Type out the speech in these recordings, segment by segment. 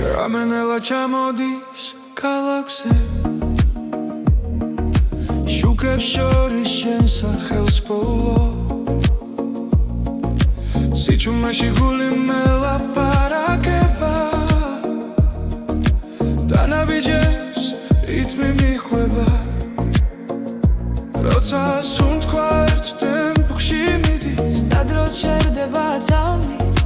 Რამენელა ჩამოდის ქალაქზე შუქებს შორის შენ სახელს ბოლო სიჩუმეში გული მელაპარაკება დანაბიჯებს რითმი მიხვება როცა სუნთქვა ერთ ტემპში მიდის სტადრო ჩერდება ძალმით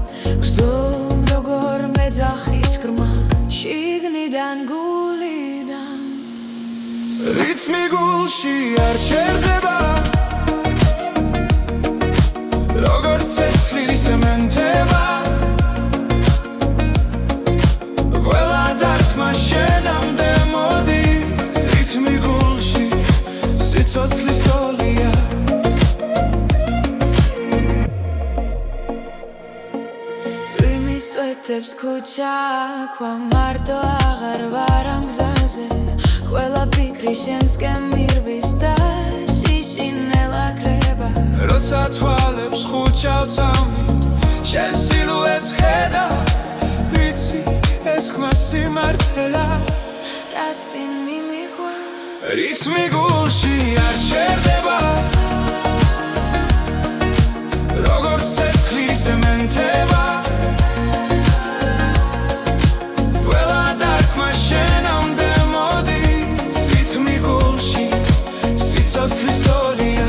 გზდომ როგორ მეძახის ხრმა შიგნიდან გულიდან რითმი გულში არ ჩერდება როგორც ცეცხლი სემენტება ყველა დარტყმა შენამდე მოდის რითმი გულში სიცოცხლის ტოლია წვიმის წვეთებს ქუჩა ქვა მარტო აღარ ვარ ამ გზაზე ყველა ფიქრი შენსკენ მირბის და შიშინელა ქრება როცა თვალებს ხუჩავ წამით შენ სილუეტს ხედა ვიცი ეს ხმა სიმართლეა რაც წინ მიმიღვა რითმი გულში არ ჩერდება როგორც ცეცხლი სემენტება ყველა დარტყმა შენამდე მოდის რითმი გულში სიცოცხლის ტოლია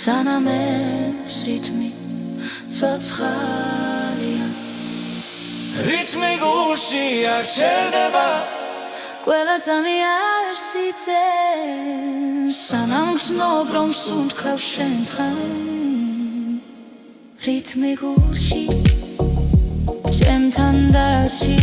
სანამ ეს რითმი ცოცხალია რითმი გულში არ ჩერდება ყველა წამი არ სიცენ სანამ გრძნობ რომ სუნთქავ შენთან რითმი გულში ჩემთან დარჩი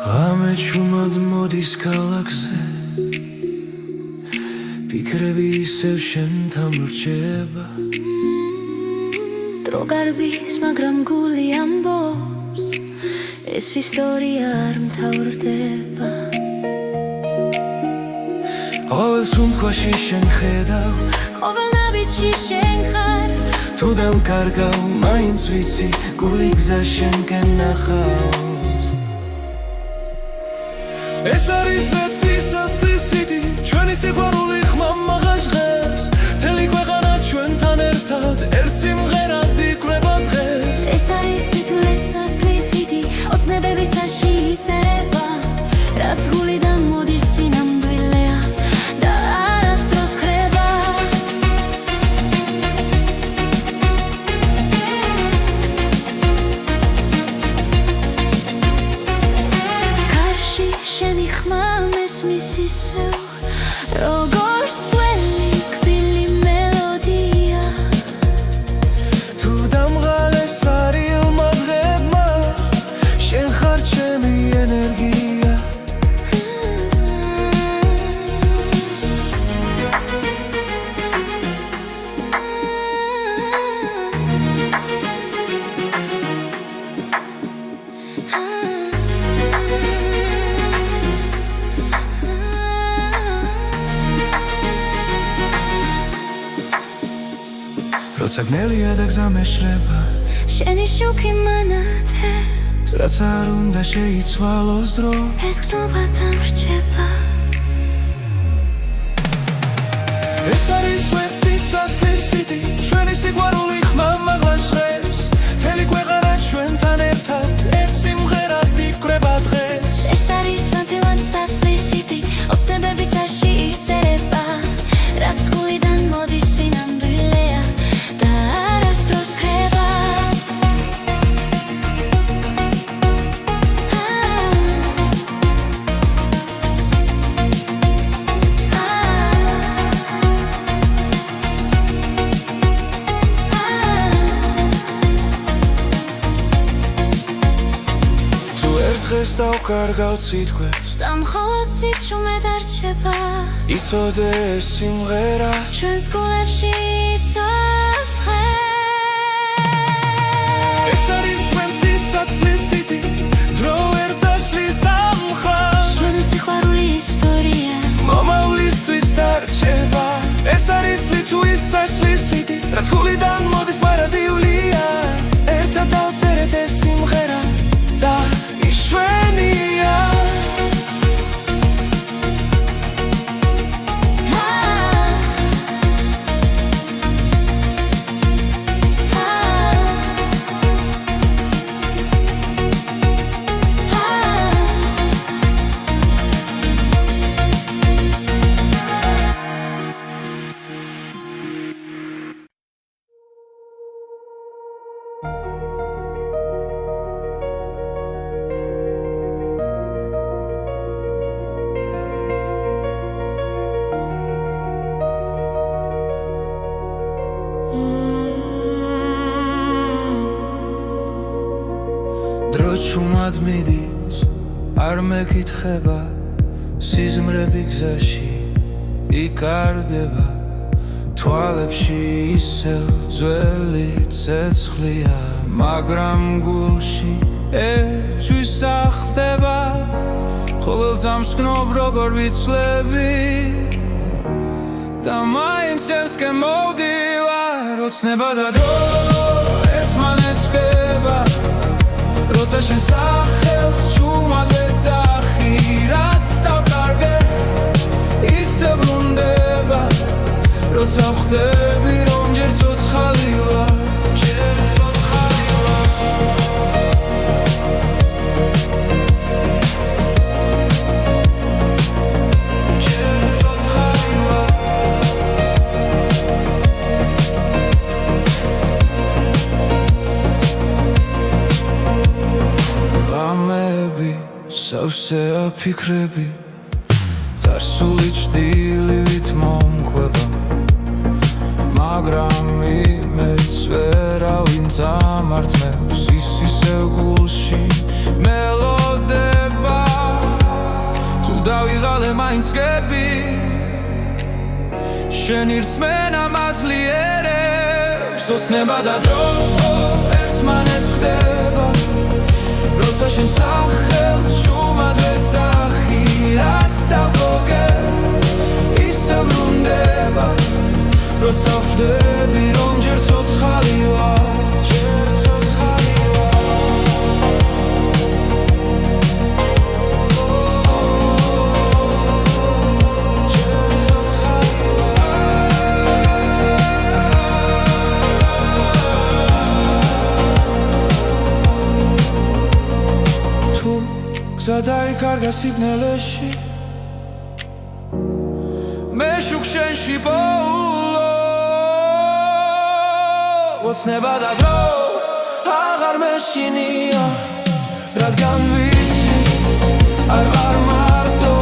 ღამე ჩუმად მოდის ქალაქზე ფიქრები ისევ შენთან რჩება დრო გარბის მაგრამ გული ამბობს ეს ისტორია არ მთავრდება ყოველ სუნთქვაში შენ ხედავ ყოველ ნაბიჯში შენ ხარ თუ დამკარგავ მაინც ვიცი გული გზა შენკენ ნახავს ეს არის მეტისასლის სიდი ჩვენი სიყვარული ხმა მაღალ ჟღერს მთელი ქვეყანა ჩვენთან ერთად ერთ სიმღერად იკვრება დღეს ეს არის თითქმის სიდი ოცნებები ცაში იწერება რაც გულიდან მოდის სინამდვილეა და არასდროს ხრება შენი ხმა მესმის ისევ როგორც ძველი კბილი მელოდია თუ დამღალეს არილმა დღებმა შენ ხარ ჩემი ენერგია როცა გნელია და გზა მეშლება შენი შუქი მანათებს რაც არ უნდა შეიცვალოს დრო ეს გნობა დამრჩება ეს არის სვეტის სასლის სიტი ჩვენი სიყვარული ხმამაღლა ჟღერს მთელი ქვეყანა ჩვენთან ერთად ერთ სიმღერად იკვრება დღეს ეს არის ნათელად სასლის სიტი ოცნებები წაში იწერება რაც გულიდან მოდის სინამდვილეა და არასდროს ხება თუ ერთ დღეს დავკარგავ სიტყვებს და მხოლოდ სიჩუმე დარჩება იცოდე ეს სიმღერა ჩვენს გულებში იცოცხლე ეს არის სვეტის სასლის სიტი დრო ვერ წაშლის ამ ხალხს ჩვენი სიყვარული ისტორია მომავლისთვის დარჩება ეს არის ლიტვის სასლის სიტი რაც გულიდან მოდის მარადიულია ერთად დავწერეთ ეს სიმღერა და იშვენია დრო ჩუმად მიდის არ მეკითხება სიზმრები გზაში იკარგება თვალებში ისევ ძველი ცეცხლია მაგრამ გულში ერთვის ახდება ყოველ წამს გნობ როგორ ვიცლები და მაინც შენსკენ მოვდივარ ოცნება და დრო ერთმანეთს ხდება როცა შენ სახელს ჩუმად ეძახი რაც დავკარგე ისე ბრუნდება როცა ვხვდები რომ ჯერ ცოცხალი ვარ ჯერ ცოცხალი ვარ ჯერ ცოცხალი ვარ ღამები სავსეა ფიქრები წარსული ჭდილივით მომკვება მაგრამ იმედს ვერავინ წამართმევს ის ისევ გულში მელოდება თუ დავიღალე მაინც გები შენი რწმენა მაძლიერებს ოცნება და დრო ერთმანეთს ხდება როცა შენ სახელს ჩუმად ეძახი რაც დავკარგე ისე ბრუნდება როცა ვხვდები რომ ჯერ ცოცხალი ვარ ჯერ ცოცხალი გზა დაიკარგა სიბნელეში მე შუქ შენში ბოლო ოცნება და დრო აღარ მეშინია რადგან ვიცი არ ვარ მარტო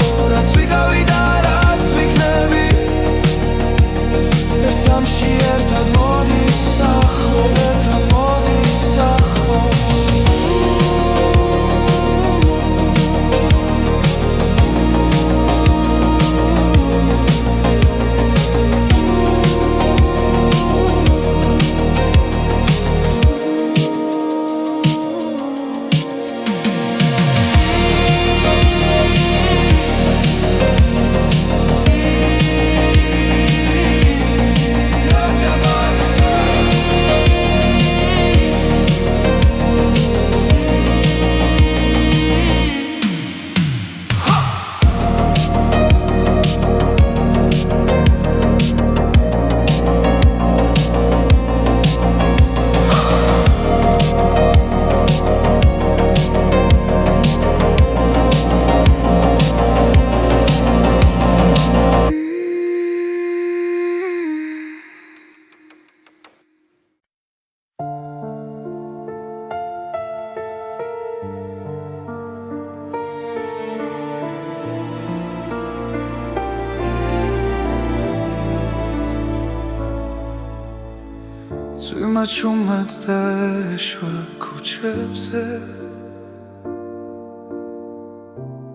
ჭუმად დაეშვა ქუჩებზე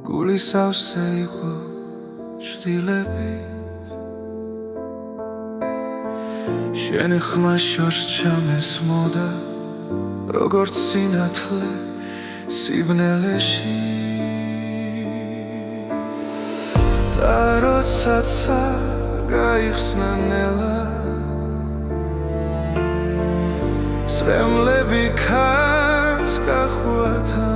გული სავსე იყო ჭდილებით შენი ხმა შორს ჩამესმოდა როგორც სინათლე სიბნელეში და როდესაც გაიხსნა ნელა სრემლები ქარს გახვათა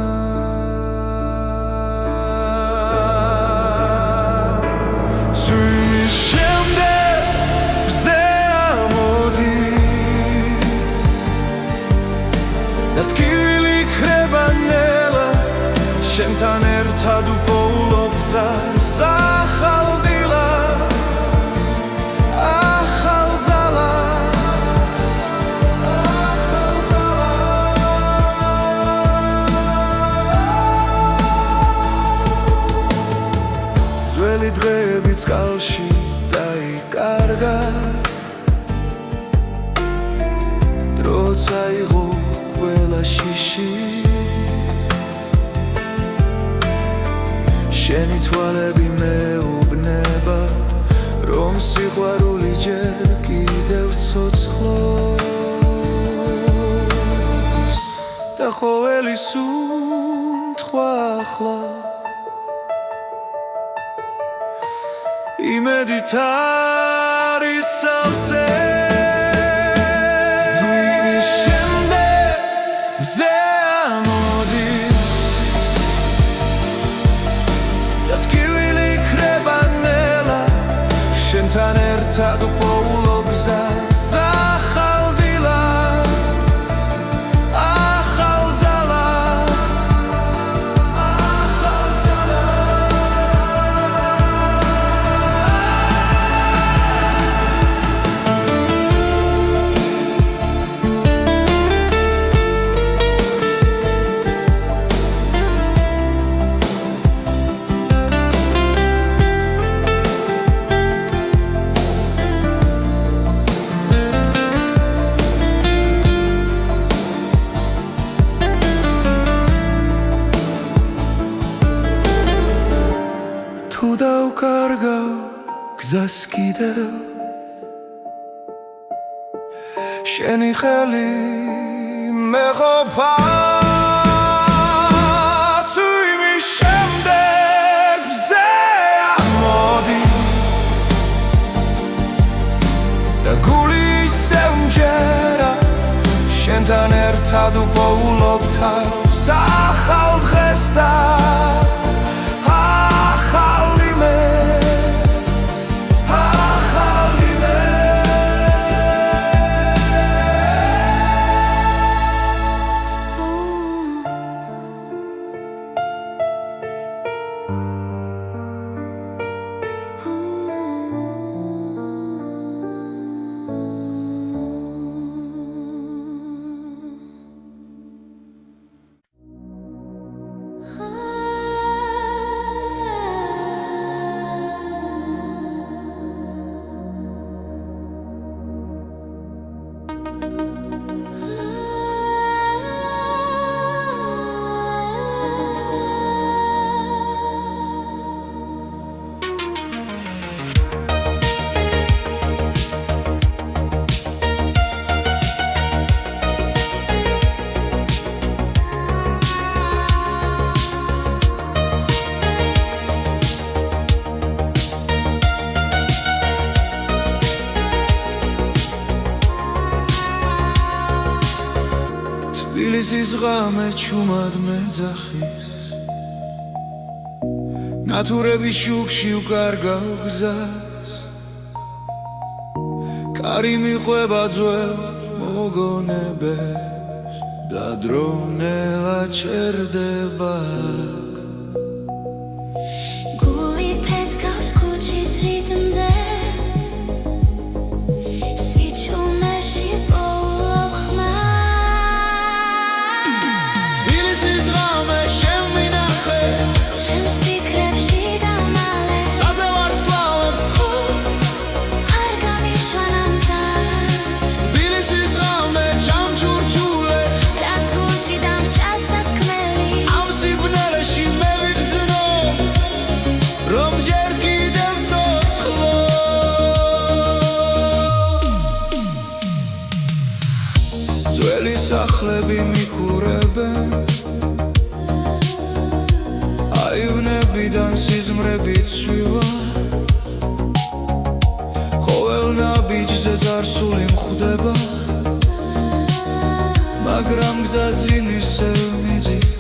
წვიმის შემდეგ ბზე ამოდის და ტკივილი ქრება ნელა შენთან ერთად უპოულობ გზას ახალ დილას ახალ ძალას ახალ ძალას ძველი დღეები წყალში დაიკარგა დროც აიღო ყველა შიში შენი თვალები მეუბნება რომ სიყვარული ჯერ კიდევ ცოცხლობს და ყოველი სუნთქვა ახლა იმედით არის სავსე ძვიმის შემდეგ გზე ამოდის და ტკივილი ქრება ნელა შენთან ერთად უპოულობ გზას ახალ დილას ახალ ძალას ახალ თუ დავკარგავ გზას კიდევ შენი ხელი მეყოფა წვიმის შემდეგ ბზე ამოდის და გული ისევ მჯერა შენთან ერთად უპოულობ თავს ახალ დღეს და თბილისის ღამე ჭუმად მეძახის ნათურების შუქში უკარგავ გზას კარი მიყვება ძველ მოგონებებს და დრონელა ჩერდება გული ფეთქავს ქუჩის რიტმზე სიჩუმეში პოულობ ხმა შენს ფიქრებში დამალე საზე ვარსკვლავებს თხო არ გამიშვან ამ წარს თბილისის ღამე რომ ჯერ კიდევ ცოცხლო ძველი სახლები მიყურებენ აივნებიდან სიზმრები ცვივა ყოველ ნაბიჯზე წარსული მხვდება მაგრამ გზა ძინ ისევ მიდის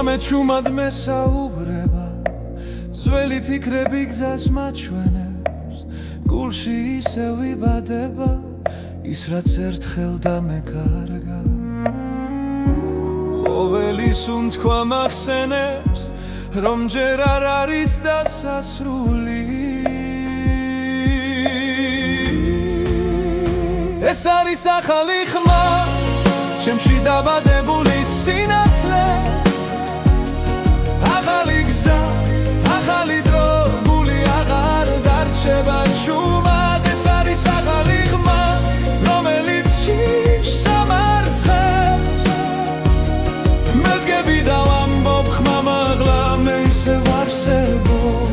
ღამე ჩუმად მესაუბრება ძველი ფიქრები გზას მაჩვენებს გულში ისევ იბადება ის რაც ერთხელ დამეკარგა ყოველი სუნთქვა მახსენებს რომ ჯერ არ არის დასასრული ეს არის ახალი ხმა ჩემში დაბადებული სინათლე ახალი გზა, ახალი დრო, გული აღარ დარჩება ჩუმად ეს არის ახალი ხმა, რომელიც შიშს ამარცხებს მედგები და ვამბობ ხმა მაღლა მე ისევ არსებობ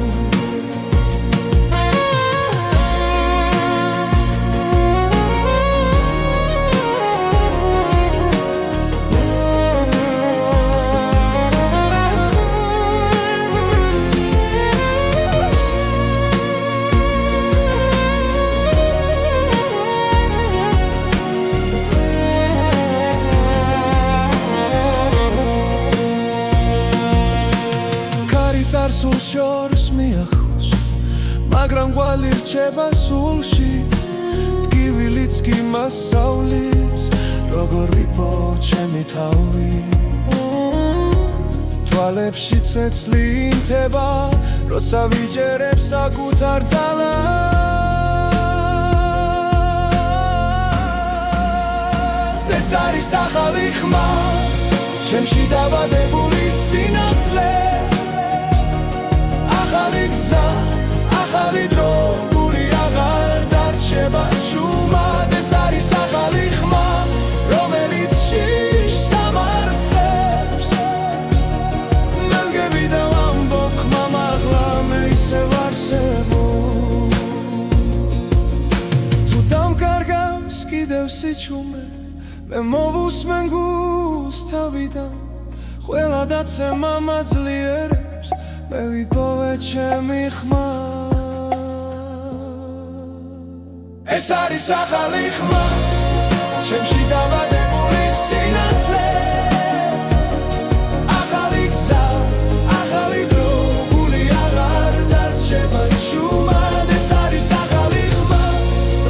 სულ შორს მიახოს მაგრამ ყვალი რჩება სულში ტკივილიც კი მასავლის როგორ ვიპო ჩემი თავი თვალებში ცეცლი ინთება როცა ვიჯერებ საკუთარ ძალას ეს არის ახალი ხმა ჩემში დაბადებული სინათლე ახალი გზა ახალი დრო გული აღარ დარჩება შუმად ეს არის ახალი ხმა რომელიც შიშს ამარცებს მელგები და ვამბობ ხმა მაღლა მე ისევ არსებობ თუ დამკარგავს კიდევ სიჩუმე მე მოვუსმენ გულს თავიდან ყველა დაცემა მაძლიერებს მე ვიპოვე ჩემი ხმა ეს არის ახალი ხმა ჩემში დაბადებული სინათლე ახალი გზა ახალი დრო გული აღარ დარჩება შუმად ეს არის ახალი ხმა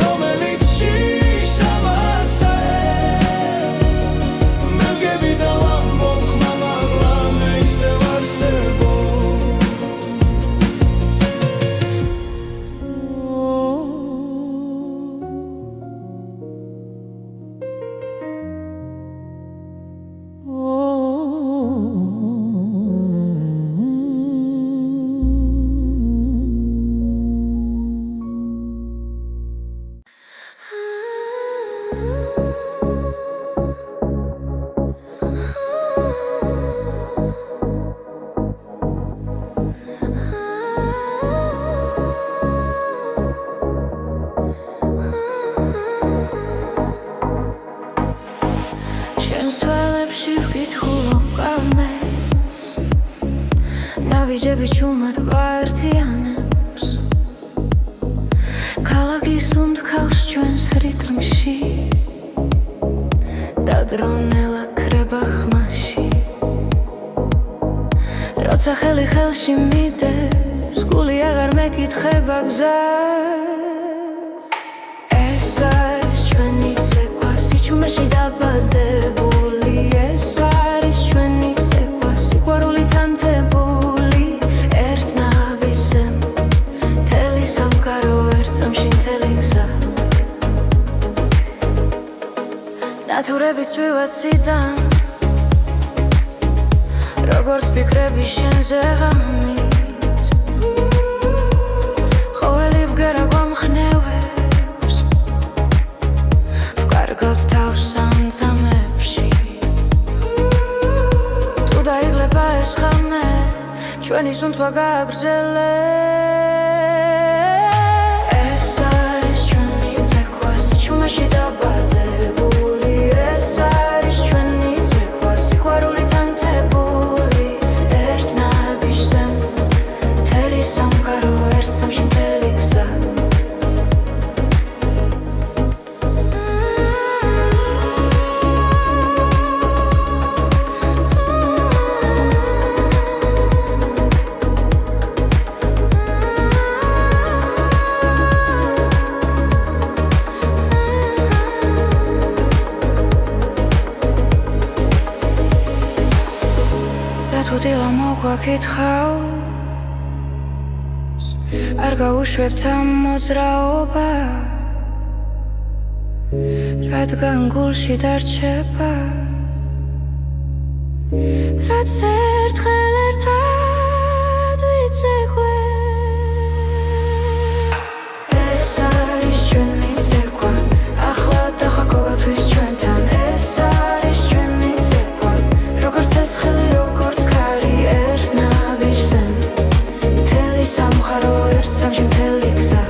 რომელიც შიშს ამარცებს მელგები და ვამბობ ხმა მაღლა მე ისევ არსებობ შენს თვალებში ვკითხულობ კამეს ნავიჯები ჩუმად გვაერთიანებს ქალაქის უნდქავს ჩვენს რიტმში და დრონელა ქრება ხმაში როცა ხელი ხელში მიდევს გული აღარ მეკითხება გზას ეს არის ჩვენი ცეკვა სიჩუმეში დაბადებული ეს არის ჩვენი ცეკვა სიყვარულით ანთებული ერთ ნაბიჯზე მთელი სამყარო ერთ წამში მთელი გზა ნათურები წვივაციდან როგორც ფიქრები შენზე ღამით ყოველი ბგერა გვამხნევებს ვკარგავთ თავს სამწამებში თუ დაიღლება ეს ღამე ჩვენი სუნთქვა გააგრძელებს ეს არის ჩვენი ცეკვა სიჩუმეში დაბადებული ეს არის ჩვენი ცეკვა სიყვარულით ანთებული ერთ ნაბიჯზე მთელი სამყარო ერთ წამში მთელი გზა თუ დილა მოგვაკითხავს არ გაუშვებთ ამ მოძრაობას რადგან გულში დარჩება რაც ერთხელ ერთად ვიცეკვე ეს არის ჩვენი ცეკვა ახლა დახაკოვათვის ჩვენთან ეს არის ჩვენი ცეკვა როგორც ეს ხელი როგორც ქარი ერთ ნაბიჯზე მთელი სამყარო ერთ წამში მთელი გზა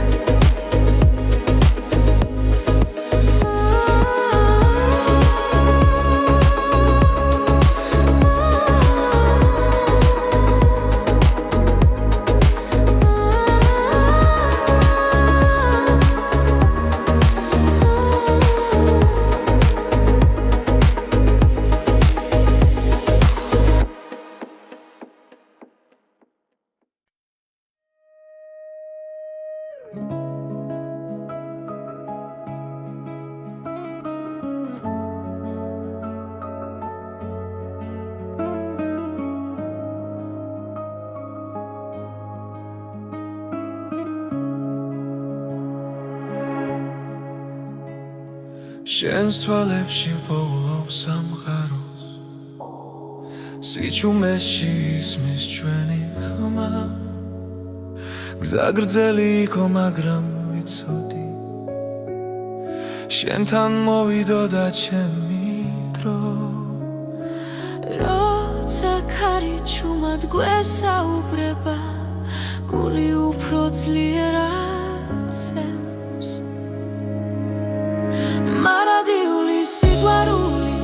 შენს თვალებში პოულობ სამყაროს სიჩუმეში ისმის ჩვენი ხმა გზა გრძელი იყო მაგრამ ვიცოდი შენთან მოვიდოდა ჩემი დრო როცა ქარი ჩუმად გვესაუბრება გული უფრო ძლიერად ცემს მარადიული სიყვარული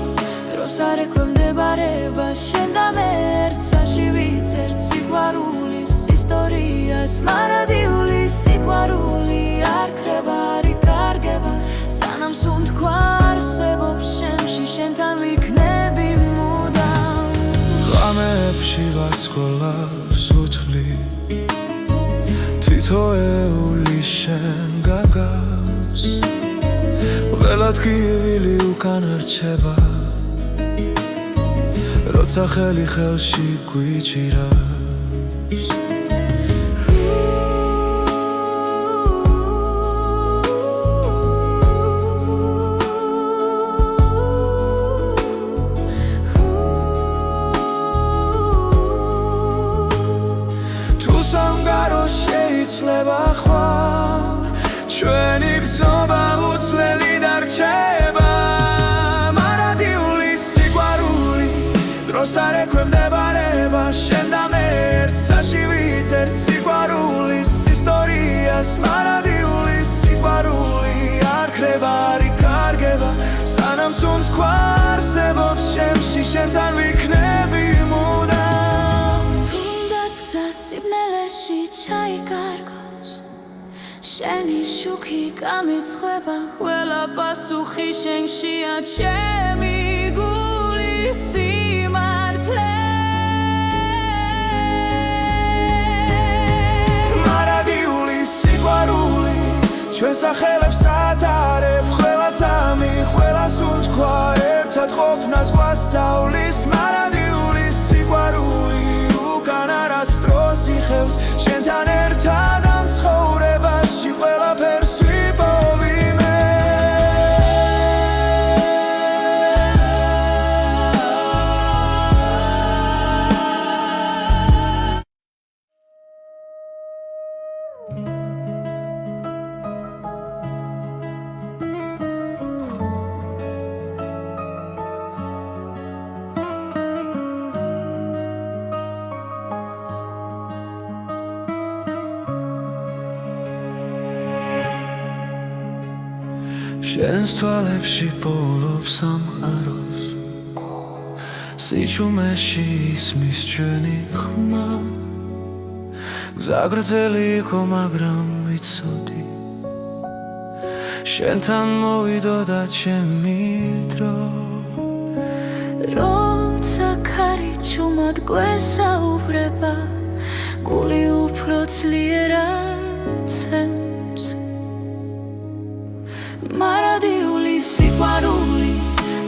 დროს არ ექვემდებარება შენ და მე ერთსაში ვიცერთ სიყვარულის ისტორიას მარადიული სიყვარული არ ქრება არ იკარგება სანამ სუნ თქვა არსებობს შემში შენთან ვიქნები მუდამ ღამეებში ვარცხოლავს უთვლი თითოეული შენ გაგავს ველად გივილი უკან რჩება როცა ხელი ხელში გვიჭირავს თუ სამგაროს შეიცლება ხვალ ჩვენი გზნობა უცვლელი დარჩება მარადიული სიყვარული დროს არ ექვემდებარება შენ და მე ერთსაში ვიცერთ სიყვარულის ისტორიას მარადიული სიყვარული არ ქრება არ იკარგება სანამ სუნ თქვა არსებობს შემში შენთან ვიქნები მუდამ თუნდაც გზა სიბნელეში ჩაიკარგოს შენი შუქი გამიცხება ყველა პასუხი შენშია ჩემი გულის სიმართლე მარადიული სიყვარული ჩვენ სახელებს ატარებ ყველა წამი ყველა სულ თქვა ერთად ყოფნას გვასწავლის მარადიული სიყვარული უკან არასდროს იხევს შენთან ერთად ამ ცხოვრებაში ყველაფერს ვიპოვიმე შენს თვალებში პოულობ სამყაროს სიჩუმეში ისმის ჩვენი ხმა გზა გრძელი იყო მაგრამ ვიცოდი შენთან მოვიდოდა ჩემი დრო როცა ქარი ჩუმად გვესაუბრება გული უფრო ძლიერად ცემს მარადიული სიყვარული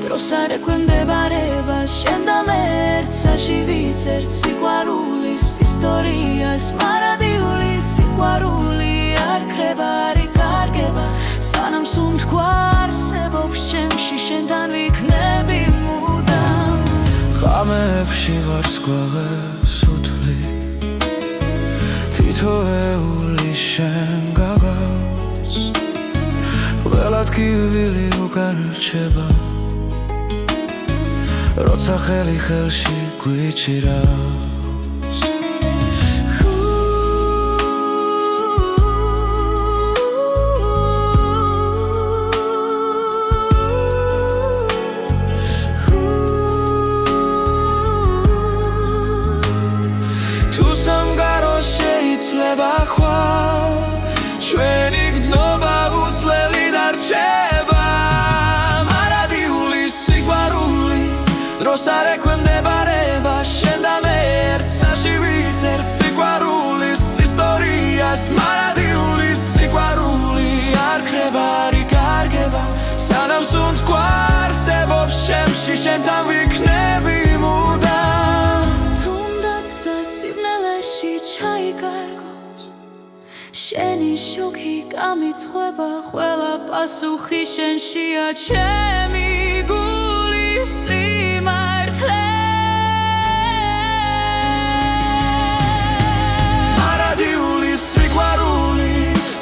დროს არ ექვემდებარება შენ და მე ერთსაში ვიცერთ სიყვარულის ისტორიას მარადიული სიყვარული არ ქრება არ იკარგება სანამ სუნ თქვა არსებობს შემში შენთან ვიქნები მუდამ ღამეებში ვარცხლავებს უთვლი თითოეული შენ გაგავს ველად გივილი უკან რჩება როცა ხელი ხელში გვიჭირავს თუ სამგაროს შეიცლება ხვალ ჩვენი გზნობა უცვლელი დარჩება მარადიული სიყვარული დროს არ ექვემდებარება შენ და მე ერთსაში ვიცერთ სიყვარულის ისტორიას მარადიული სიყვარული არ ქრება არ იკარგება სანამ სუნ თქვა არსებობს შემში შენთან ვიქნები მუდამ თუნდაც გზა სიბნელეში ჩაიკარგოს შენი შუქი გამიცხება ყველა პასუხი შენშია ჩემი გულის სიმართლე მარადიული სიყვარული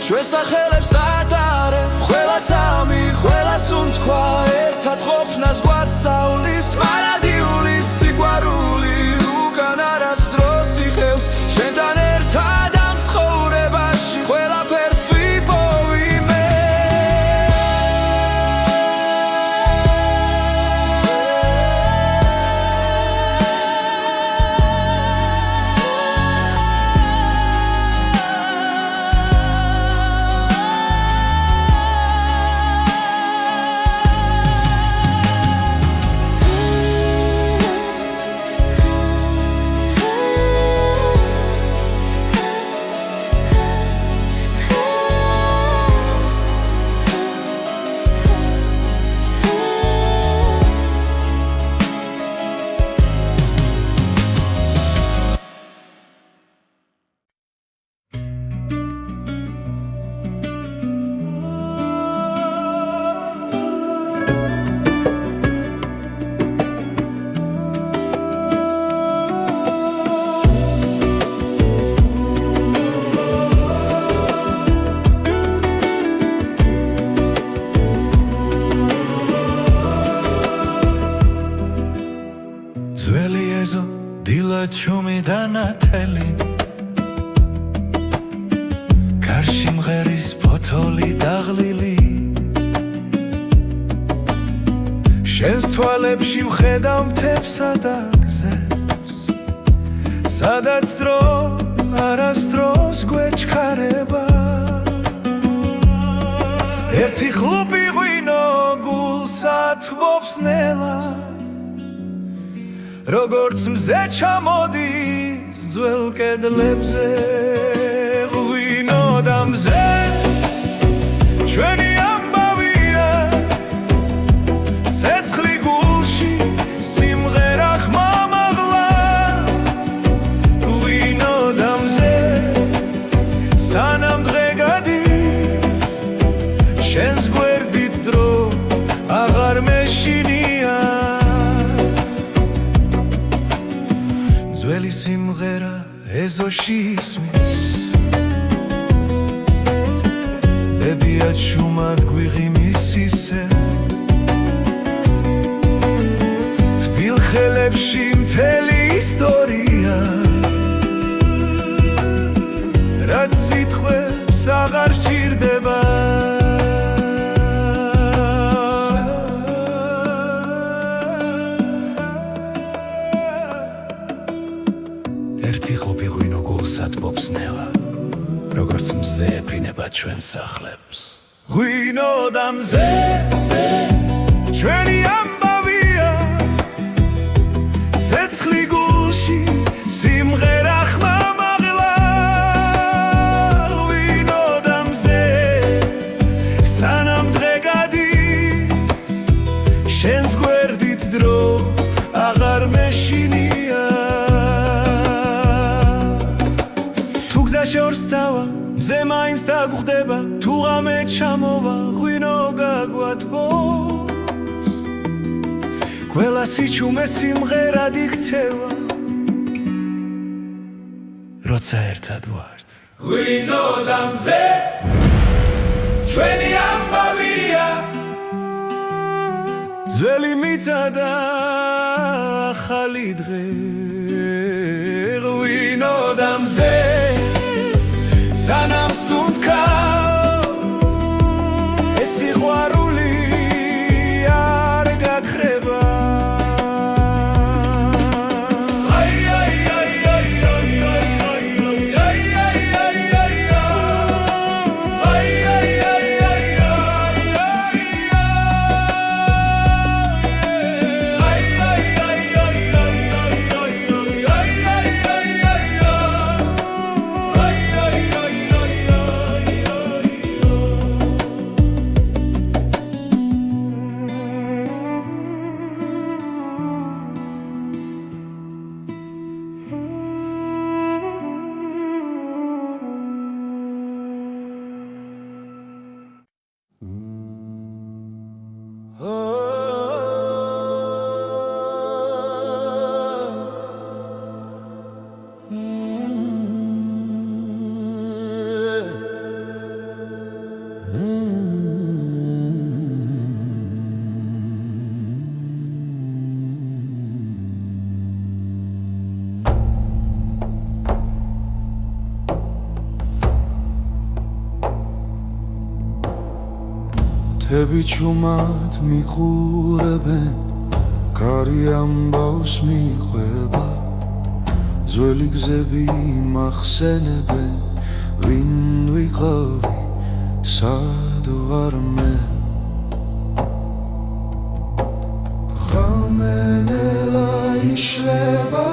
ჩვენ სახელებს ატარებ ყველა წამი ყველა სუნთქვა ერთად ყოფნას გვასწავლის მარადიული სიყვარული უკან არასდროს იხევს შენთან ერთად ამ ცხოვრებაში ყველაფერს ვიპოვი მე ძველი ეზო დილა ჩუმი დანათელი გარში მღერის ფოთოლი დაღლილი შენს თვალებში ვხედავ მთებსა და გზებს სადაც დრო არასდროს გვეჩქარება ერთი ხლუპი ღვინო გულსა თბობს ნელა როგორც მზე ჩამოდის ძველ კედლებზე ღვინო და მზე ჩვენი ამბავია ცეცხლი გულში სიმღერა ხმამაღლა ღვინო და მზე სანამ დღე გადის შენს გვერდით დრო აღარ მეშინია ძველი სიმღერა ეზოში ისმის ბებია ჩუმად გვიღიმის ისე თბილ ხელებში მთელი ისტორია რაც სიტყვებს აღარ სჭირდება ერთი ხლუპი ღვინო გულსა თბობს ნელა როგორც მზე ეფრინება ჩვენ სახლებს ღვინო და მზე ჩვენი ამბავია ცეცხლი გულში სიმღერა ხმამაღლა ღვინო და მზე სანამ დღე გადის შენს გვერდით დრო აღარ მეშინია შორს წავა მზე მაინც დაგხვდება თუ ღამე ჩამოვა ღვინო გაგვათბობს ყველა სიჩუმე სიმღერად იქცევა როცა ერთად ვართ ღვინო და მზე ჩვენი ამბავია ძველი მიწა და ახალი დღე ღვინო და მზე სანამ სუნთქავთ ეს სიყვარული არ გაქრება მთები ჩუმად მიყურებენ კარი ამბავს მიყვება ძველი გზები მახსენებენ ვინ ვიყავი სად ვარ მე ხამენელა იშლება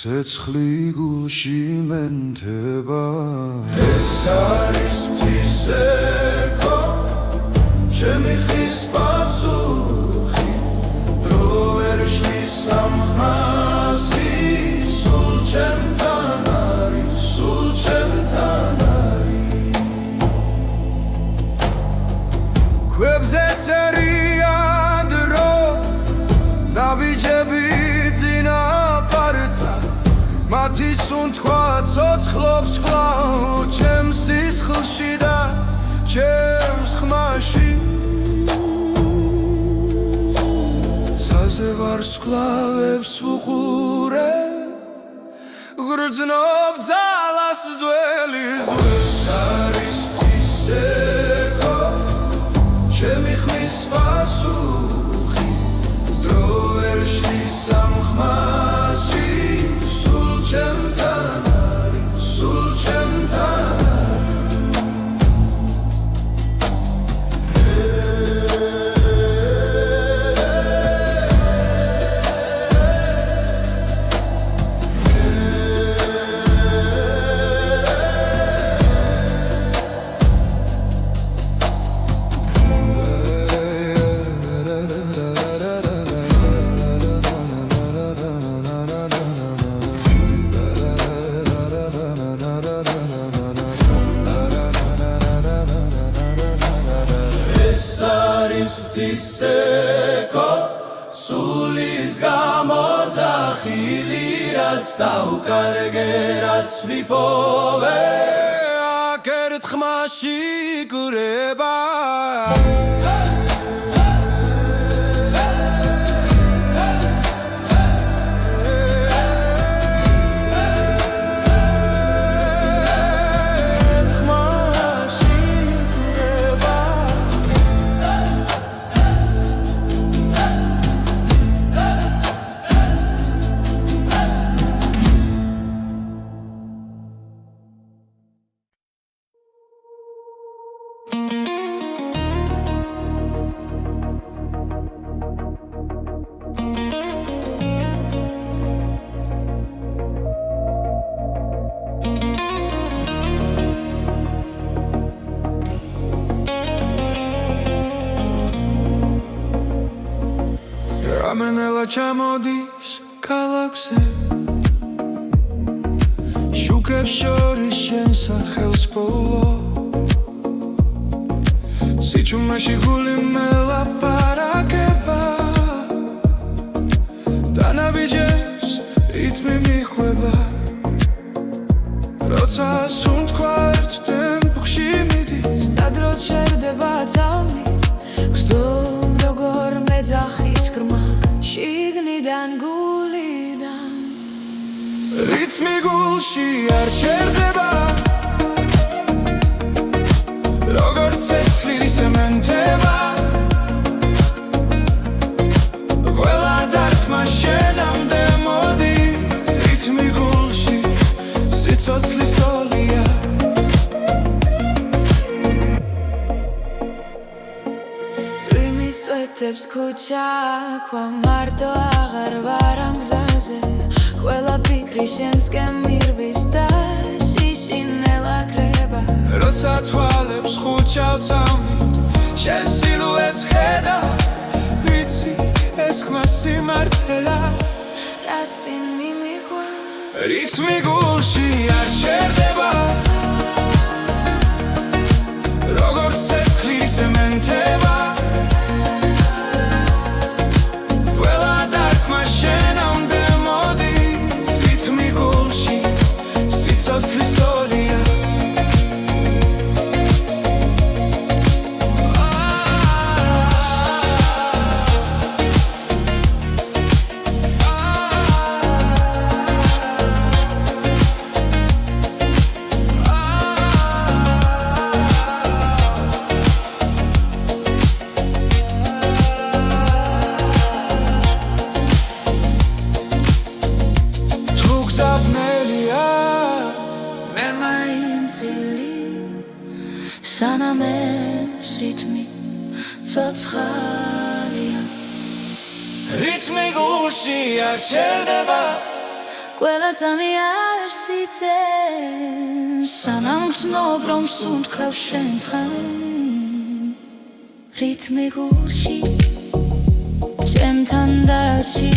ცეცხლი გულში მენთება ეს არის მთისექო ჩემი ხის პასუხი დრო ვერ შლის სამხმასი სულ ჩემთან არის სულ ჩემთან არის ქვებზე წერია დრო ნაბიჯები მათი სუნთქვა ცოცხლობს კვლავ ჩემს სისხლში და ჩემს ხმაში ცაზე ვარსკვლავებს ვუყურე გრძნობ ძალას ძველი ზღვის არის მთისექო ჩემი ხმის პასუხი დრო ვერ შლის სამხმასში ჩემთან არის სულ ჩემთან მთისექო სულის გამოძახილი რაც დავკარგე რაც ვიპოვე აქ ერთხმაში გურება რამენელა ჩამოდის ქალაქზე შუქებს შორის შენ სახელს პოულო სიჩუმეში გული მელაპარაკება დანაბიჯებს რითმი მიხვება როცა სუნთქვა ერთ ტემპში მიდის სტადრო ჩერდება ძალმით გსდომ როგორ მეძახის ხრმა შიგნიდან გულიდან რითმი გულში არ ჩერდება როგორც ცეცხლი სემენტება ყველა დარტყმა შენამდე მოდის რითმი გულში სიცოცხლის ტოლია წვიმის წვეთებს ქუჩა ქვა მარტო აღარ ვარ ამ გზაზე ყველა ფიქრი შენსკენ მირბის და შიშინელა კრება როცა თვალებს ხუჩავ წამით შენ სილუეტს ხედა ვიცი ეს ხმა სიმართლეა რაც წინ მიმიყვა რითმი გულში არ ჩერდება როგორც ცეცხლი სემენტება ყველა დარტყმა შენამდე მოდის რითმი გულში სიცოცხლის ტოლია რითმი ცოცხალია რითმი გულში არ ჩერდება ყველა ძამი არ სიძენ სანამ ვცნობ რომ სუნთქავ შენთან რითმი გულში ჩემთან დარჩი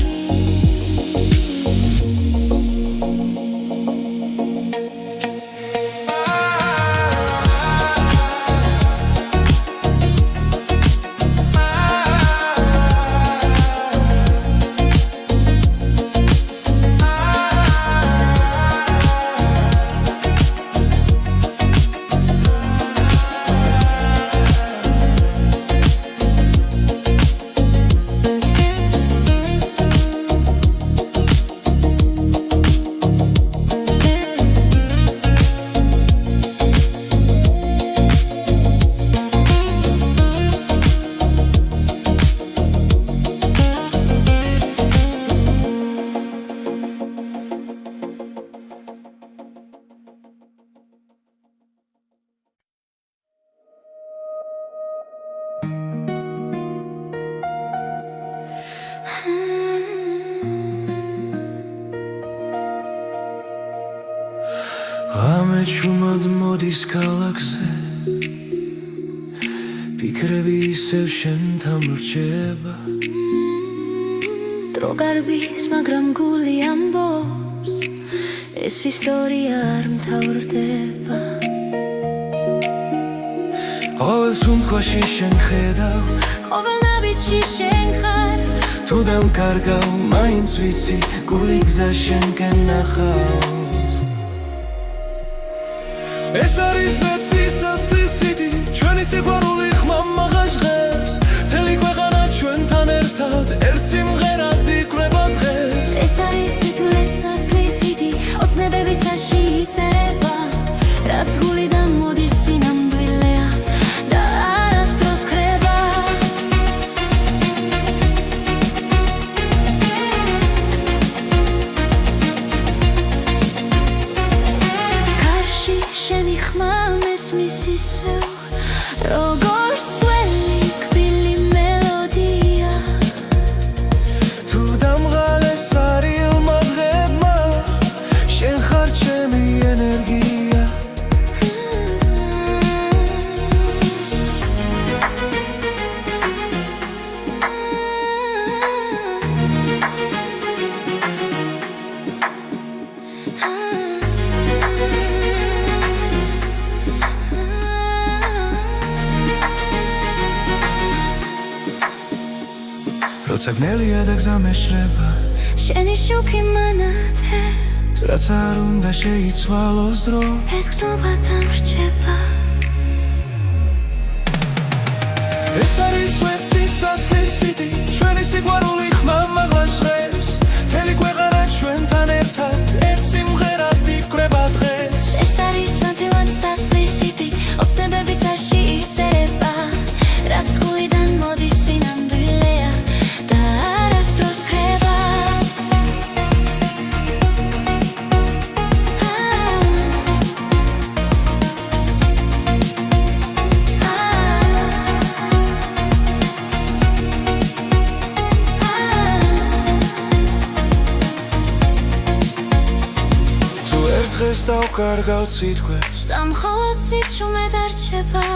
ღამე ჩუმად მოდის ქალაქზე ფიქრები ისევ შენთან რჩება დრო გარბის მაგრამ გული ამბობს ეს ისტორია არ მთავრდება ყოველ სუნთქვაში შენ ხედავ ყოველ ნაბიჯში შენ ხარ თუ დამკარგავ მაინც ვიცი გული გზა შენკენ ნახავს ეს არის მეტისასლის სიდი ჩვენი სიყვარული ხმამაღა ჟღერს მთელი ქვეყანა ჩვენთან ერთად ერთ სიმღერად იკვრება დღეს ეს არის თითულეცასლის სიდი ოცნებები ცაში იწერება რაც გულიდან მოდის სინამდვილეა და არასდროს ქრება კარში შენი ხმა მესმის ისევ როგორც ძველი კბილი მელოდია თუ დამღალეს არილმა დღებმა შენ ხარ ჩემი ენერგია როცა გნელია და გზა მეშლება შენი შუქი მანათებს რაც არ უნდა შეიცვალოს დრო ეს გნობა დამრჩება ეს არის მეტისასლის სიდი ჩვენი სიყვარული ხმამაღლა ჟღერს მთელი ქვეყანა ჩვენთან ერთად ერთ სიმღერად იკვრება დღეს ეს არის მათილაცასლის სიდი ოცნებები ცაში იწერება რაც გულიდან მოდის სინამდვილეა და არასდროს ქრება თუ ერთ დღეს დავკარგავ სიტყვებს და მხოლოდ სიჩუმე დარჩება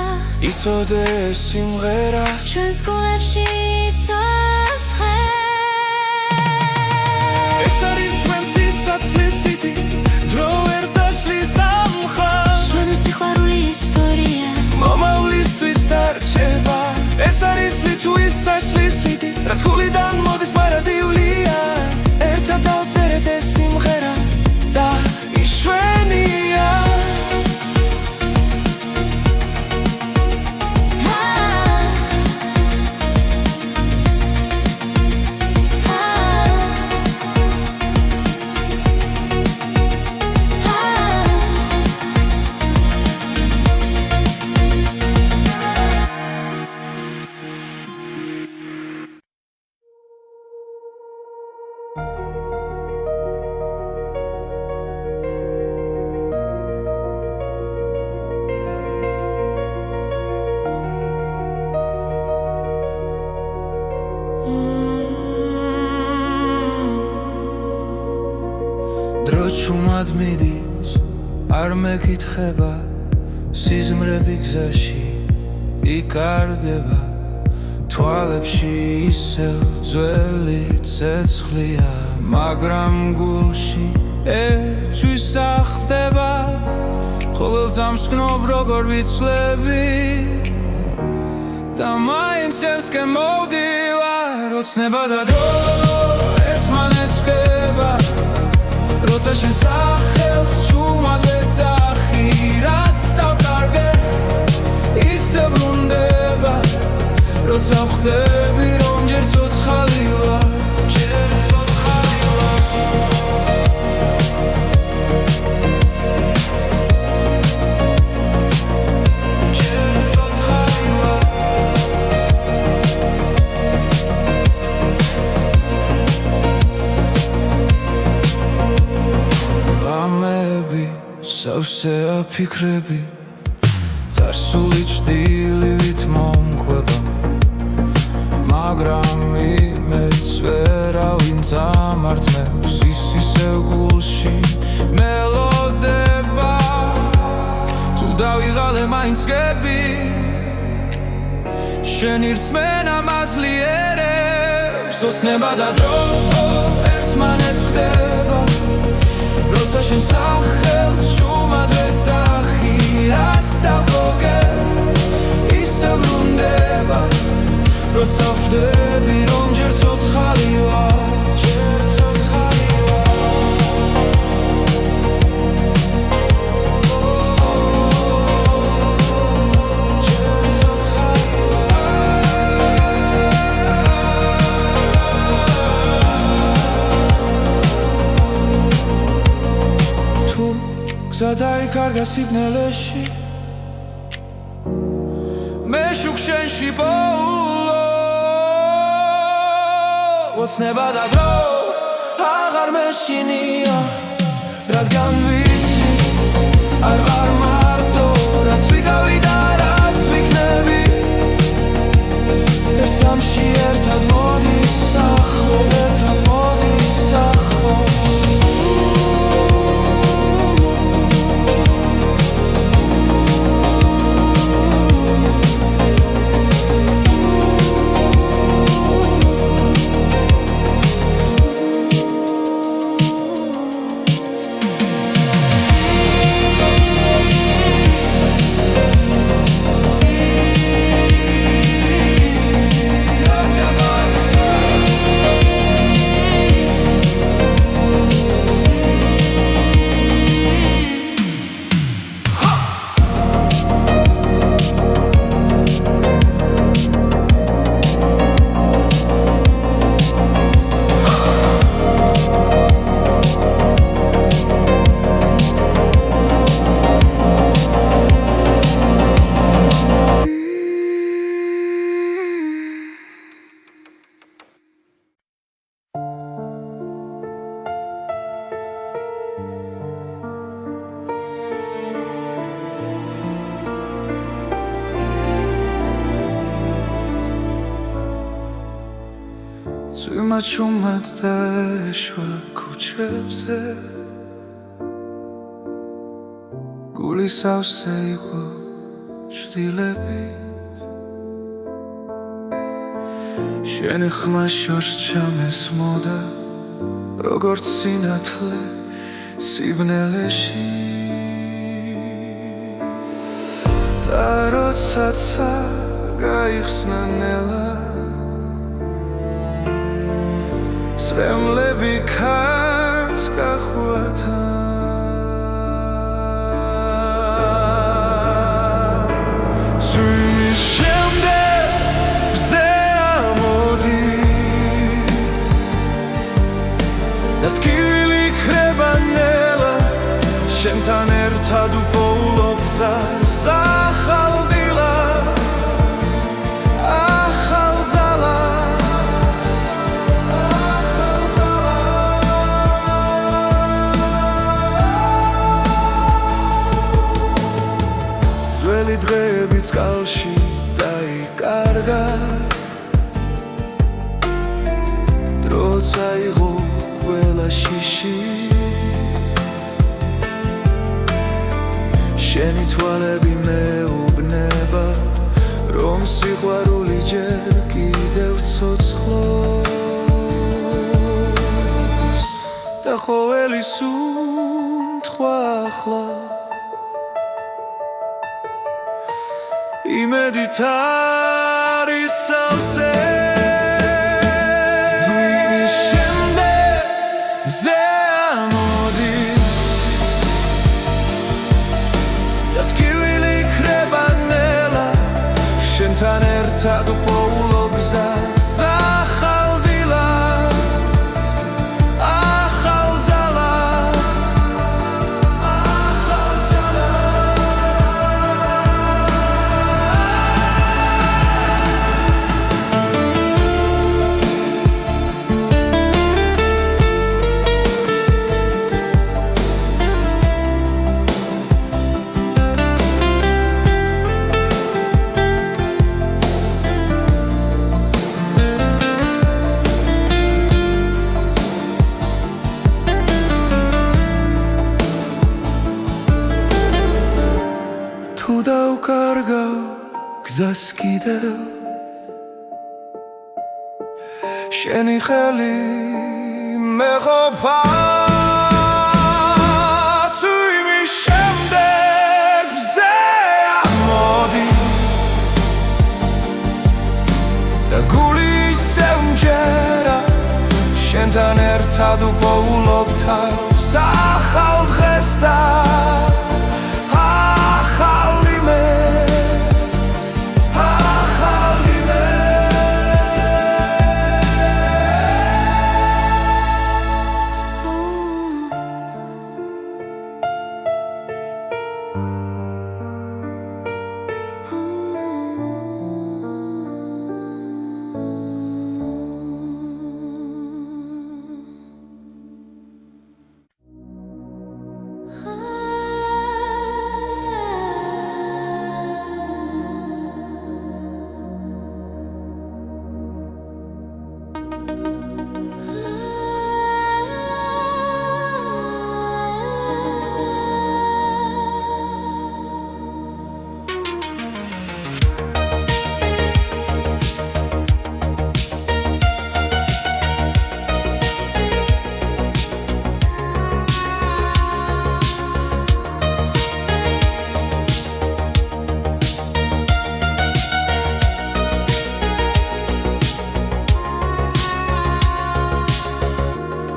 იცოდე ეს სიმღერა ჩვენს გულებში იცოცხლე ეს არის მეტისასლის სიდი დრო ვერ წაშლის ამ ხალხს ჩვენი სიყვარული ისტორია მომავლისთვის დარჩება ეს არის ლითვისაშლის სიდი რაც გულიდან მოდის მარადიულია ერთად დავწერეთ ეს სიმღერა და იშვენია ჩუმად მიდის არ მეკითხება სიზმრები გზაში იკარგება თვალებში ისევ ძველი ცეცხლია მაგრამ გულში ერთვის ახდება ყოველ ძამს გნობ როგორ ვიცლები და მაინც შენსკენ მოვდივარ ოცნება და დრო ერთმანეთს ხდება როცა შენ სახელს ჩუმად ვეძახი რაც დავკარგე ისე ბრუნდება როცა ვხვდები რომ ჯერ ცოცხალი ვარ სავსე აფიქრები წარსული ჭდილივით მომკვება მაგრამ იმედს ვერავინ წამართმევს ის ისევ გულში მელოდება თუ დავიღალე მაინც გები შენი რწმენა მაძლიერებს ოცნება და დრო ერთმანეთს ხდება როცა შენ სახელს ჩუმად ვეძახი რაც დავკარგე ისე ბრუნდება როცა ვხვდები რომ ჯერ ცოცხალი ვარ ჯერ ცოცხალი გზა დაიკარგა სიბნელეში მე შუქ შენში პოულო ოცნება და დრო აღარ მეშინია რადგან ვიცი არ ვარ მარტო რაც ვიგავი და რაც ვიქნები ერთ სამში ერთად მოდის ახლო ერთად მოდის ახლო Чумად დაეშვა ქუჩებზე გული სავსე იყო ჭდილებით შენი ხმა შორს ჩამესმოდა როგორც სინათლე სიბნელეში და როდესაც გაიხსნა ნელა სრემლები ქარს გახვათა ცვიმის შემდეგ ბზე ამოდის და ტკივილი ქრება ნელა შენთან ერთად უპოულობ გზას ახალ დილას ახალ ძალას ძველი დღეები წყალში დაიკარგა დრო წაიღო ყველა შიში შენი თვალები მეუბნება რომ სიყვარული ჯერ კიდევ ცოცხლობს და ყოველი სუნთქვა ახლა იმედით არის სავსე ძვირის შემდეგ მზე ამოდის და ტკივილი იქნება ნელა შენთან ერთად უპოულობ გზას ახალ დილას ახალ ძალას ახალ თუ დავკარგავ გზას კიდევ შენი ხელი მეყოფა თუ იმის შემდეგ მზე ამოდის და გული ისევ მჯერა შენთან ერთად უპოულობ თავს ახალ დღეს და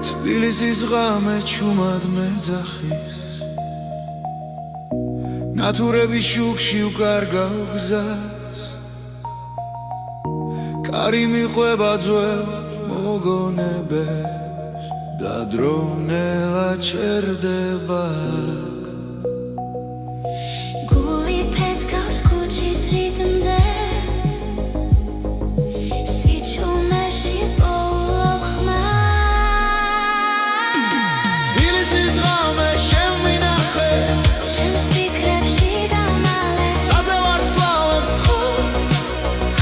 თბილისის ღამე ჩუმად მეძახის ნათურების შუქში უკარგავ გზას კარი მიყვება ძველ მოგონებებს და დრონელა ჩერდება გული ფეთქავს ქუჩის რიტმზე სიჩუმეში პოულობ ხმას თბილისის ღამე შენ მინახე შენს ფიქრებში დამალე საზე ვარსკვლავებს თხო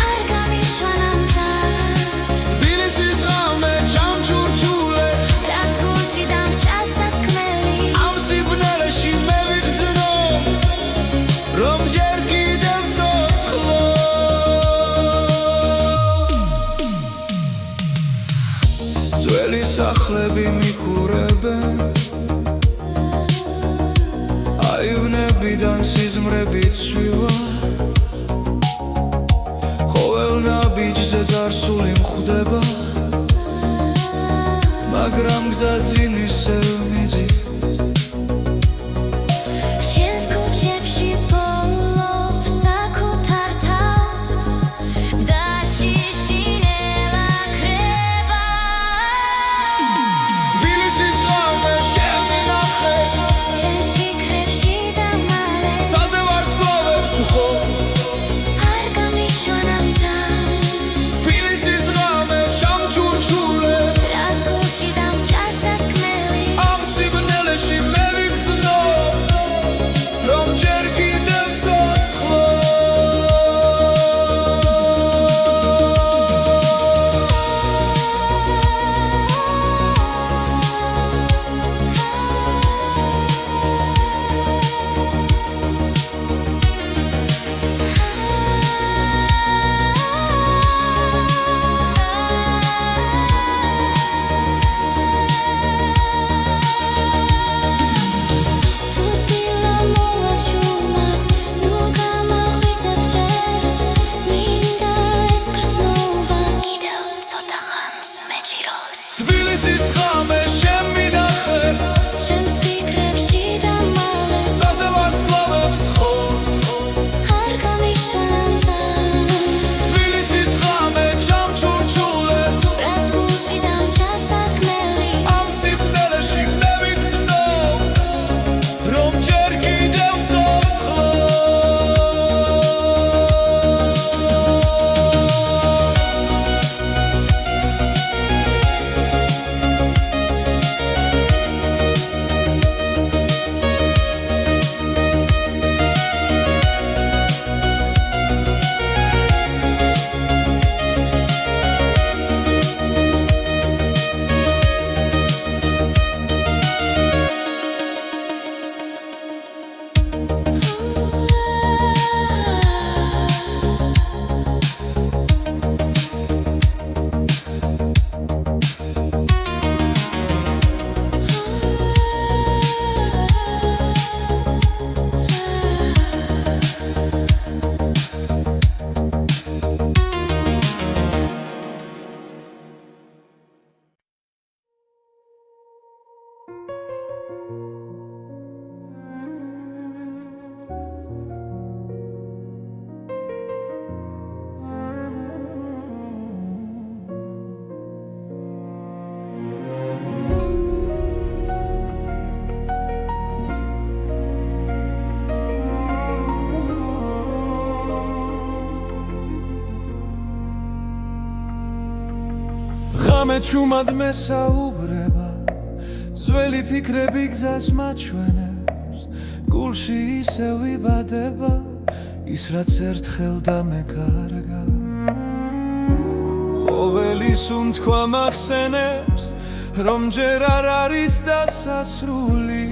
არ გამიშვანამ თავს თბილისის ღამე ჩამჩურჩულე რაც გულში დამჭა სათქმელი ამ სიბნელეში მე ვიგრძნო რომ ჯერ კიდევ ცოცხლო ძველი სახლები მიყურებენ აივნებიდან სიზმრები ცვივა ყოველ ნაბიჯზე წარსული მხვდება მაგრამ გზა წინ ისევ მიდის შენს ქუჩებში პოულობ საკუთარ თავს და შიშინელა ქრება თბილისის ღამე შენ მინახე შენს ფიქრებში დამალე საზე ვარსკვლავებს უხო არ გამიშვანამ თავს თბილისის ღამე ჩამჩურჩულე რაც გულში დამჭა სათქმელი მამე ჩუმად მესაუბრება ძველი ფიქრები გზას მაჩვენებს გულში ისევ იბადება ის რაც ერთხელ დამეკარგა ყოველი სუნთქვა მახსენებს რომ ჯერ არ არის დასასრული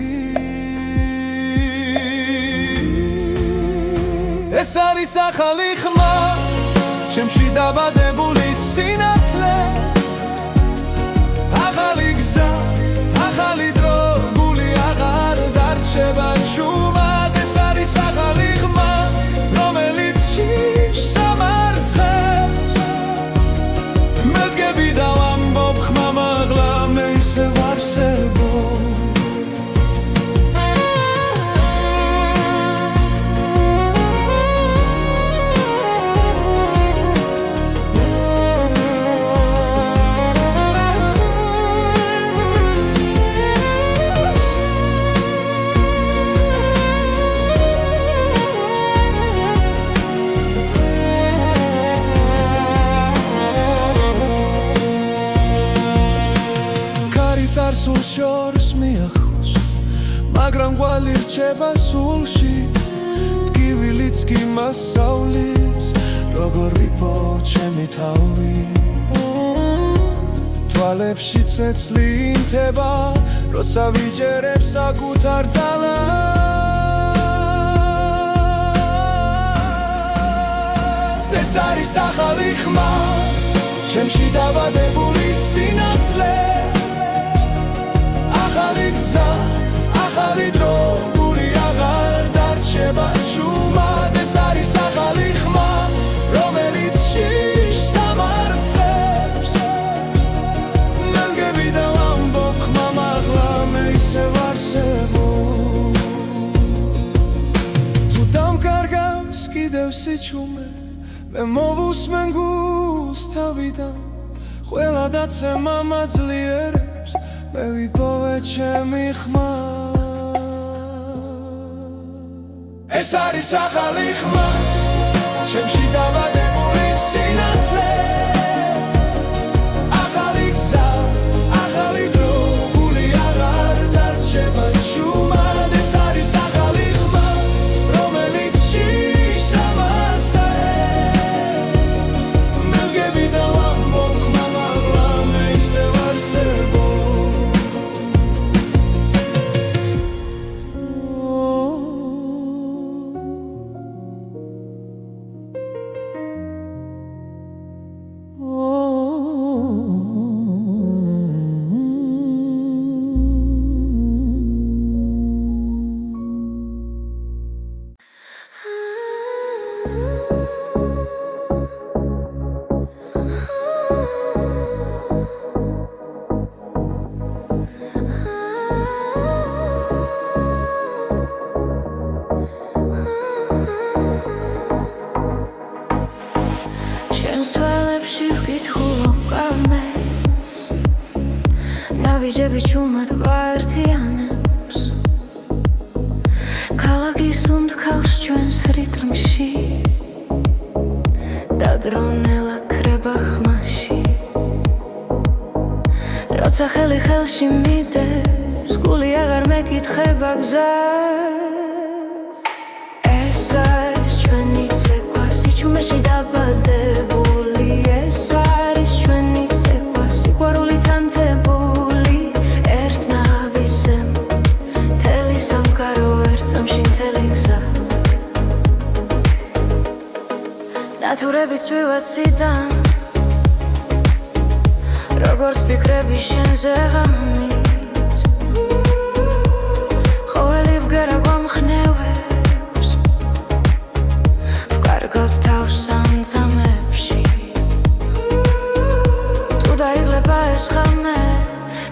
ეს არის ახალი ხმა ჩემში დაბადებული სინათლე ახალი გზა ახალი დრო გული აღარ დარჩება ჩუმად ეს არის ახალი ხმა რომელიც შიშს ამარცხებს მედგები და ვამბობ ხმა მაღლა მე ისევ არსებობ სულ შორს მიახოს მაგრამ ყვალი რჩება სულში ტკივილიც კი მასავლის როგორ ვიპო ჩემი თავი თვალებში ცეცლი ინთება როცა ვიჯერებ საკუთარ ძალას ეს არის ახალი ხმა ჩემში დაბადებული სინათლე ახალი გზა, ახალი დრო, გული აღარ დარჩება ჩუმად ეს არის ახალი ხმა, რომელიც შიშს ამარცხებს მედგები და ვამბობ ხმა მაღლა მე ისევ არსებობ თუ დამკარგავს კიდევ სიჩუმე მე მოვუსმენ გულს თავიდან ყველა დაცემა მაძლიერებს მე ვიპოვე ჩემი ხმა ეს არის ახალი ხმა ჩემში დაბადებული სინათლე ახალი გზა ახალი დრო გული აღარ დარჩება ჩუმად ეს არის ახალი ხმა რომელიც შიშს ამარცხებს მედგები და ვამბობ ხმა მაღლა მე ისევ არსებობ ნავიჯები ჩუმად გვაერთიანებს ქალაქი სუნთქავს ჩვენს რიტმში და დრონელა ქრება ხმაში როცა ხელი ხელში მიდევს გული აღარ მეკითხება გზას ეს არის ჩვენი ცეკვა სიჩუმეში დაბადებული ეს არის ჩვენი ცეკვა სიყვარულით ანთებული ერთ ნაბიჯზე მთელი სამყარო ერთ წამში მთელი გზა ნათურები წვივაციდან როგორც ფიქრები შენზე ღამით ყოველი ბგერა გვამხნევებს ვკარგავთ თავს სამწამებში თუ დაიღლება ეს ღამე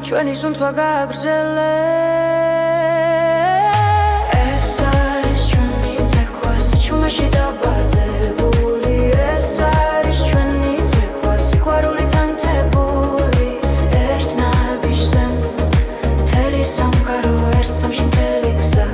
ჩვენი სუნთქვა გააგრძელებს ეს არის ჩვენი ცეკვა სიჩუმეში დაბადებული ეს არის ჩვენი ცეკვა სიყვარულით ანთებული ერთ ნაბიჯზე მთელი სამყარო ერთ წამში მთელი გზა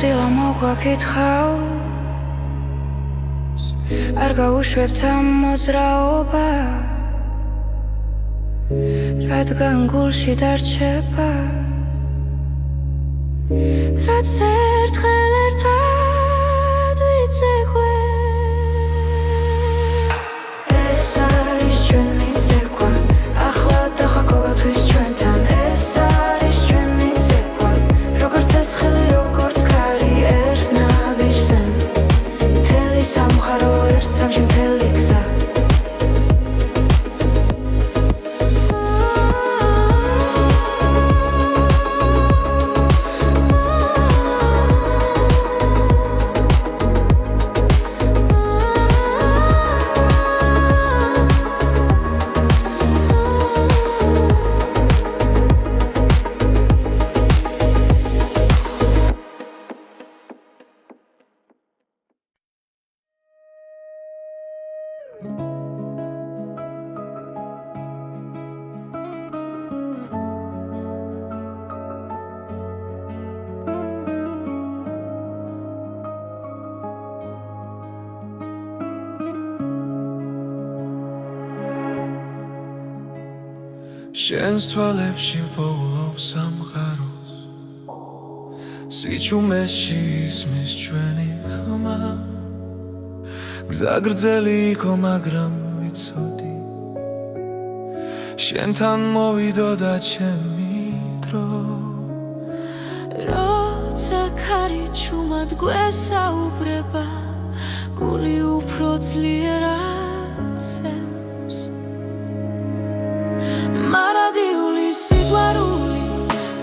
დილა მოგვაკითხავს არ გაუშვებთ ამ მოძრაობას რადგან გულში დარჩება რაც ერთხელ ერთად ვიცეკვე ეს არის ჩვენი ცეკვა ახლა დახაკოვათვის ჩვენთან ეს არის ჩვენი ცეკვა როგორც ეს ხელი როგორც ქარი ერთ ნაბიჯზე მთელი სამყარო ერთ სამში მთელი გზა შენს თვალებში პოულობს სამყაროს სიჩუმეში ისმის ჩვენი ხმა გზა გრძელი იყო მაგრამ ვიცოდი შენთან მოვიდოდა ჩემი დრო როცა ქარი ჩუმად გვესაუბრება გული უფრო ძლიერად ცემს მარადიული სიყვარული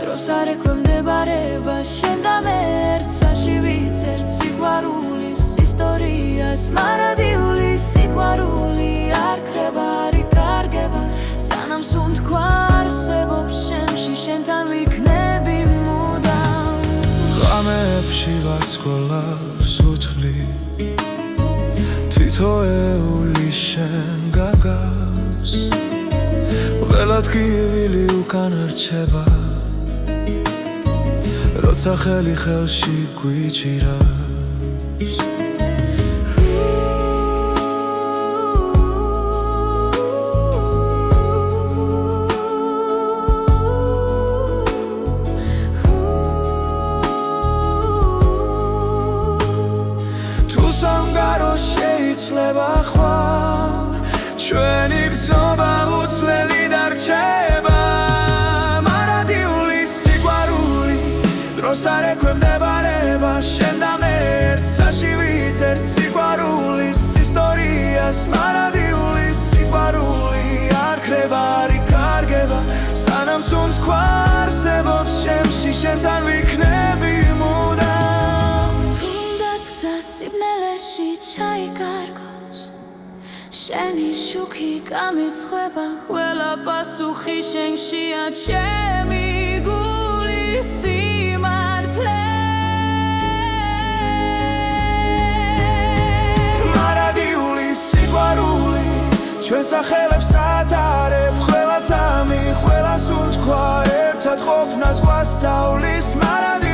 დროს არ ექვემდებარება შენ და მე ერთსაში ვიცერთ სიყვარულის ისტორიას მარადიული სიყვარული არ ქრება არ იკარგება სანამ სუნთქვა არსებობს შემში შენთან ვიქნები მუდამ ღამეებში ვარცხოლავს უთვლი თითოეული შენ გაგავს ველად გივილი უკან რჩება როცა ხელი ხელში გვიჭირავს თუ სამგარო შეიცლება ხვალ ჩვენი გზობა უცვლელი დარჩება მარადიული სიყვარული დროს არ ექვემდებარება შენ და მე ერთსაში ვიცერთ სიყვარულის ისტორიას მარადიული სიყვარული არ ქრება არ იკარგება სანამ სუნთქვა არსებობს შემში შენთან ვიქნები მუდამ თუნდაც გზა სიბნელეში ჩაიკარგოს შენი შუქი გამიცხება ყველა პასუხი შენშია ჩემი გულის სიმართლე მარადიული სიყვარული ჩვენ სახელებს ატარებ ყველა წამი ყველა სუნთქვა ერთად ყოფნას გვასწავლის მარადიული